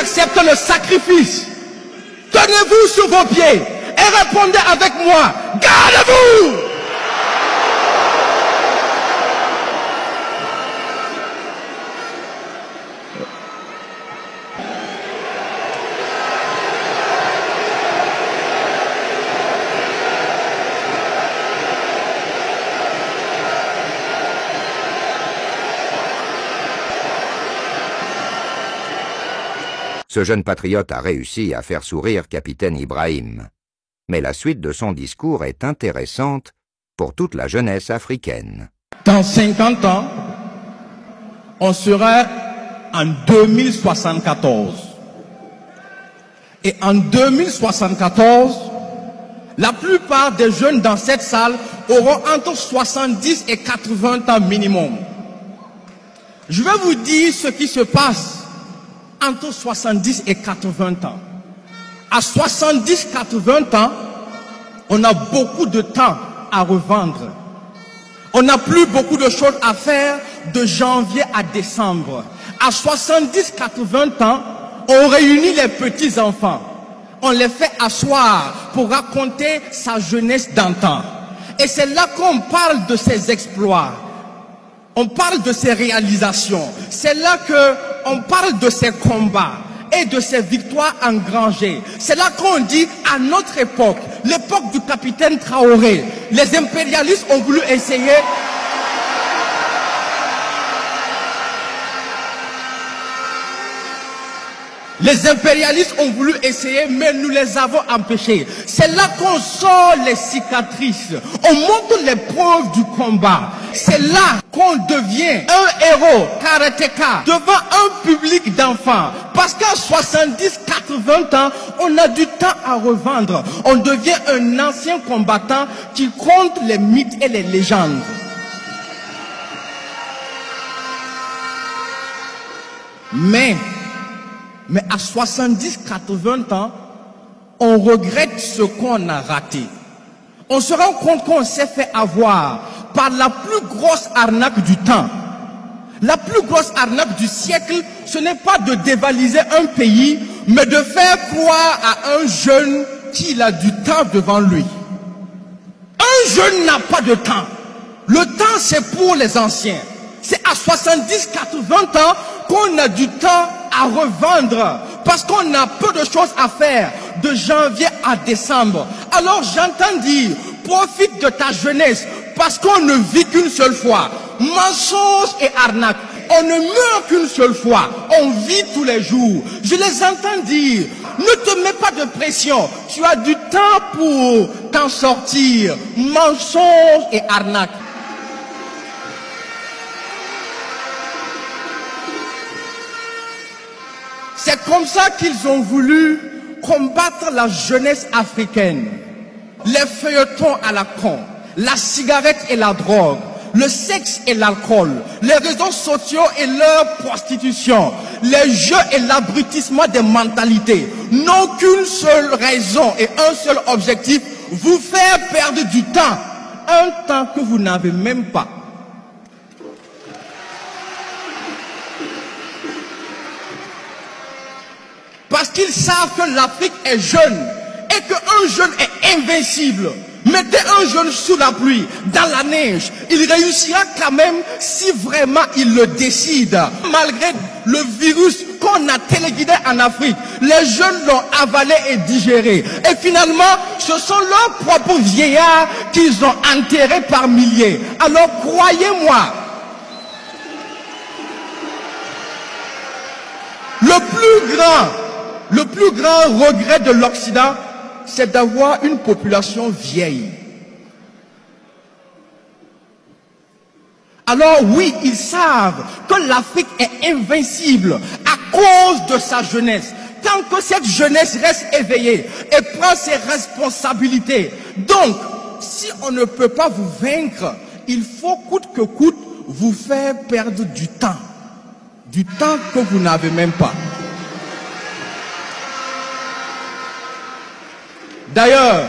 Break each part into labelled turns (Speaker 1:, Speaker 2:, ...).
Speaker 1: acceptez le sacrifice, tenez-vous sur vos pieds et répondez avec moi, gardez-vous!
Speaker 2: Ce jeune patriote a réussi à faire sourire capitaine Ibrahim. Mais la suite de son discours est intéressante pour toute la jeunesse africaine.
Speaker 1: Dans 50 ans, on sera en 2074. Et en 2074, la plupart des jeunes dans cette salle auront entre 70 et 80 ans minimum. Je vais vous dire ce qui se passe entre 70 et 80 ans. À 70-80 ans, on a beaucoup de temps à revendre. On n'a plus beaucoup de choses à faire de janvier à décembre. À 70-80 ans, on réunit les petits-enfants. On les fait asseoir pour raconter sa jeunesse d'antan. Et c'est là qu'on parle de ses exploits. On parle de ses réalisations. C'est là qu'on parle de ses combats et de ses victoires engrangées. C'est là qu'on dit, à notre époque, l'époque du capitaine Traoré, les impérialistes ont voulu essayer... Les impérialistes ont voulu essayer, mais nous les avons empêchés. C'est là qu'on sort les cicatrices. On montre les preuves du combat. C'est là qu'on devient un héros karatéka devant un public d'enfants. Parce qu'à 70-80 ans, on a du temps à revendre. On devient un ancien combattant qui compte les mythes et les légendes. Mais à 70-80 ans, on regrette ce qu'on a raté. On se rend compte qu'on s'est fait avoir par la plus grosse arnaque du temps. La plus grosse arnaque du siècle, ce n'est pas de dévaliser un pays, mais de faire croire à un jeune qu'il a du temps devant lui. Un jeune n'a pas de temps. Le temps, c'est pour les anciens. C'est à 70-80 ans qu'on a du temps à revendre, parce qu'on a peu de choses à faire de janvier à décembre. Alors j'entends dire, profite de ta jeunesse, parce qu'on ne vit qu'une seule fois. Mensonge et arnaque, on ne meurt qu'une seule fois, on vit tous les jours. Je les entends dire, ne te mets pas de pression, tu as du temps pour t'en sortir. Mensonge et arnaque. C'est comme ça qu'ils ont voulu combattre la jeunesse africaine. Les feuilletons à la con, la cigarette et la drogue, le sexe et l'alcool, les réseaux sociaux et leur prostitution, les jeux et l'abrutissement des mentalités n'ont qu'une seule raison et un seul objectif, vous faire perdre du temps, un temps que vous n'avez même pas. Parce qu'ils savent que l'Afrique est jeune et qu'un jeune est invincible. Mettez un jeune sous la pluie, dans la neige, il réussira quand même si vraiment il le décide. Malgré le virus qu'on a téléguidé en Afrique, les jeunes l'ont avalé et digéré. Et finalement, ce sont leurs propres vieillards qu'ils ont enterrés par milliers. Alors croyez-moi, le plus grand regret de l'Occident, c'est d'avoir une population vieille. Alors oui, ils savent que l'Afrique est invincible à cause de sa jeunesse. Tant que cette jeunesse reste éveillée et prend ses responsabilités. Donc, si on ne peut pas vous vaincre, il faut coûte que coûte vous faire perdre du temps. Du temps que vous n'avez même pas. D'ailleurs,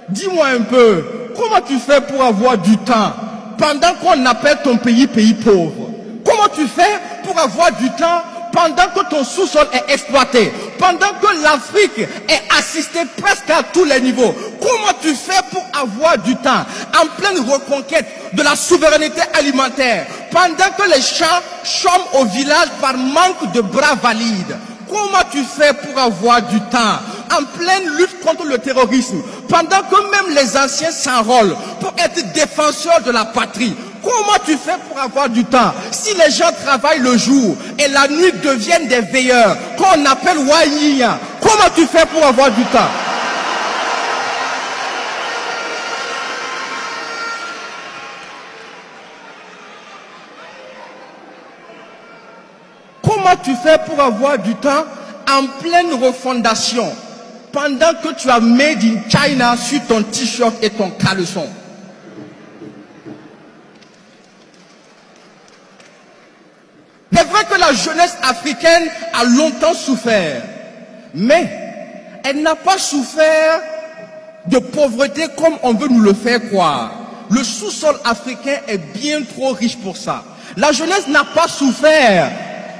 Speaker 1: dis-moi un peu, comment tu fais pour avoir du temps pendant qu'on appelle ton pays pays pauvre? Comment tu fais pour avoir du temps pendant que ton sous-sol est exploité, pendant que l'Afrique est assistée presque à tous les niveaux, comment tu fais pour avoir du temps en pleine reconquête de la souveraineté alimentaire, pendant que les champs chôment au village par manque de bras valides? Comment tu fais pour avoir du temps en pleine lutte contre le terrorisme, pendant que même les anciens s'enrôlent pour être défenseurs de la patrie? Comment tu fais pour avoir du temps si les gens travaillent le jour et la nuit deviennent des veilleurs qu'on appelle Wanyia? Comment tu fais pour avoir du temps? Comment tu fais pour avoir du temps en pleine refondation pendant que tu as Made in China sur ton t-shirt et ton caleçon? C'est vrai que la jeunesse africaine a longtemps souffert, mais elle n'a pas souffert de pauvreté comme on veut nous le faire croire. Le sous-sol africain est bien trop riche pour ça. La jeunesse n'a pas souffert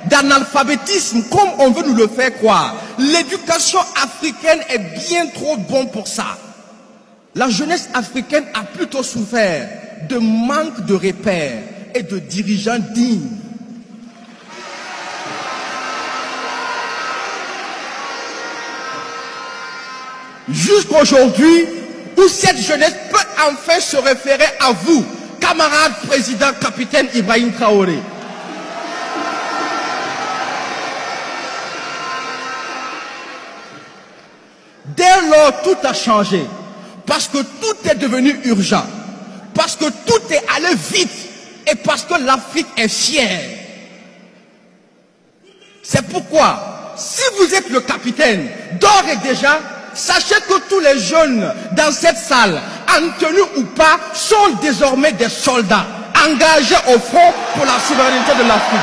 Speaker 1: d'analphabétisme comme on veut nous le faire croire. L'éducation africaine est bien trop bonne pour ça. La jeunesse africaine a plutôt souffert de manque de repères et de dirigeants dignes. Jusqu'aujourd'hui, où cette jeunesse peut enfin se référer à vous, camarade président capitaine Ibrahim Traoré. Dès lors, tout a changé, parce que tout est devenu urgent, parce que tout est allé vite, et parce que l'Afrique est fière. C'est pourquoi, si vous êtes le capitaine, d'ores et déjà, sachez que tous les jeunes dans cette salle, en tenue ou pas, sont désormais des soldats, engagés au front pour la souveraineté de l'Afrique.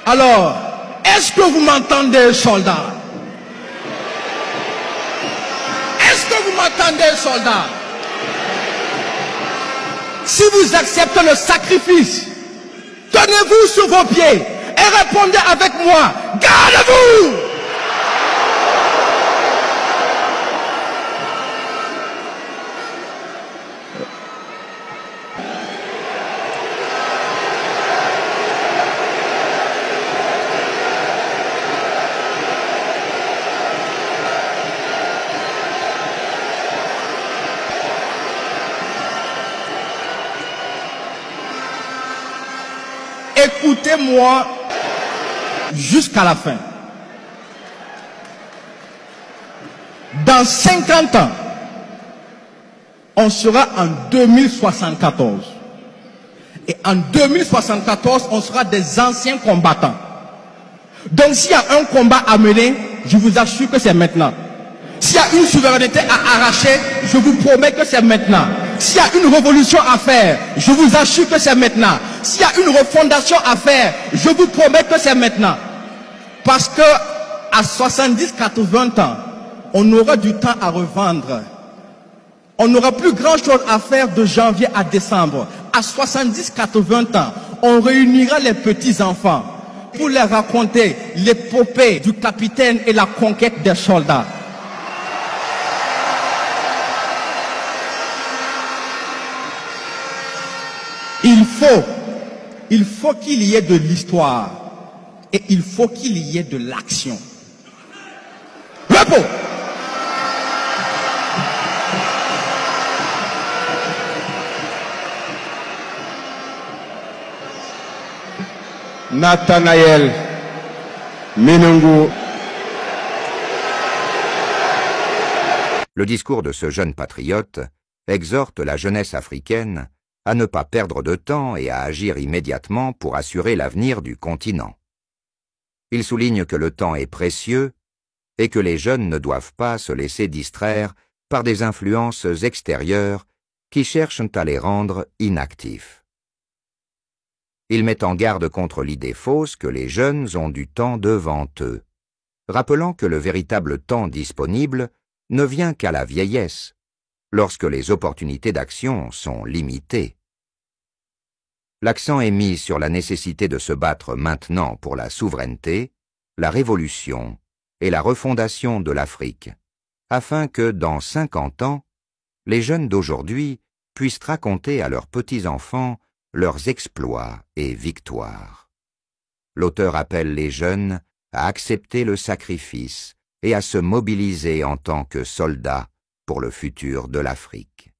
Speaker 1: Alors, est-ce que vous m'entendez, soldats? Est-ce que vous m'entendez, soldats? Si vous acceptez le sacrifice, tenez-vous sur vos pieds et répondez avec moi, gardez-vous! Écoutez-moi jusqu'à la fin. Dans 50 ans, on sera en 2074. Et en 2074, on sera des anciens combattants. Donc s'il y a un combat à mener, je vous assure que c'est maintenant. S'il y a une souveraineté à arracher, je vous promets que c'est maintenant. S'il y a une révolution à faire, je vous assure que c'est maintenant. S'il y a une refondation à faire, je vous promets que c'est maintenant. Parce que à 70-80 ans, on aura du temps à revendre. On n'aura plus grand chose à faire de janvier à décembre. À 70-80 ans, on réunira les petits-enfants pour leur raconter l'épopée du capitaine et la conquête des soldats. Il faut qu'il y ait de l'histoire et il faut qu'il y ait de l'action. Repos.
Speaker 3: Nathanaël Minungu.
Speaker 2: Le discours de ce jeune patriote exhorte la jeunesse africaine à ne pas perdre de temps et à agir immédiatement pour assurer l'avenir du continent. Il souligne que le temps est précieux et que les jeunes ne doivent pas se laisser distraire par des influences extérieures qui cherchent à les rendre inactifs. Il met en garde contre l'idée fausse que les jeunes ont du temps devant eux, rappelant que le véritable temps disponible ne vient qu'à la vieillesse, lorsque les opportunités d'action sont limitées. l'accent est mis sur la nécessité de se battre maintenant pour la souveraineté, la révolution et la refondation de l'Afrique, afin que, dans 50 ans, les jeunes d'aujourd'hui puissent raconter à leurs petits-enfants leurs exploits et victoires. L'auteur appelle les jeunes à accepter le sacrifice et à se mobiliser en tant que soldats pour le futur de l'Afrique.